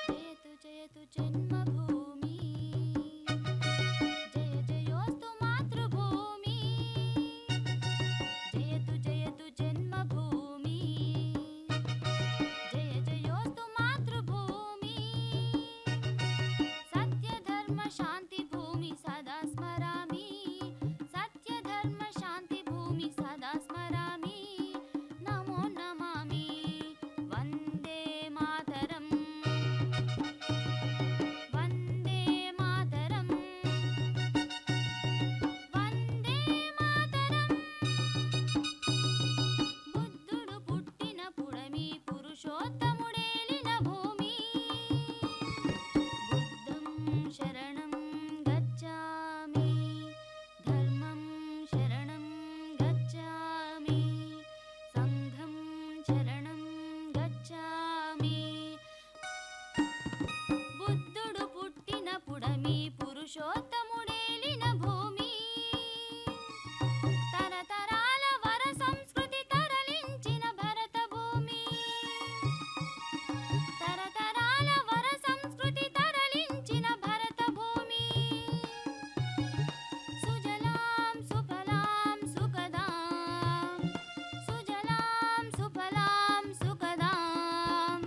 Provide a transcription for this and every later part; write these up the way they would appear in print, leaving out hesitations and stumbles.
जयतु जयतु जन्मभूमि, जय जयोस्तु मातृभूमि, जयतु जयतु जन्मभूमि, जय जयोस्तु मातृभूमि, सत्यधर्म शान्ति भूमि सदा स्मरामि, सत्यधर्म शान्ति भूमि सदा स्मरामि, नमो नमामि, वन्दे मातरम्, वन्दे मातरम्, वन्दे मातरम्। బుద్ధుడు పుట్టిన పుడమి పురుషోత్తముడేలిన భూమి, బుద్ధం శరణం గచ్ఛామి, ధర్మం శరణం గచ్ఛామి, సంఘం శరణం గచ్ఛామి. బుద్ధుడు పుట్టిన పుడమి పురుషోత్తముడేలిన భూమి, తరతరాల వర సంస్కృతి తరలించిన భరత భూమి, తరతరాల వర సంస్కృతి తరలించిన భరత భూమి. సుజలాం సుఫలాం సుఖదాం, సుజలాం సుఫలాం సుఖదాం,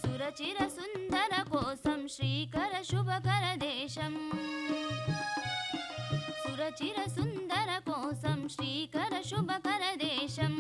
సురచిర సుందర కోసం శ్రీకర శుభకర దేశం, సురచిర సుందర కోసం శ్రీకర శుభకర దేశం.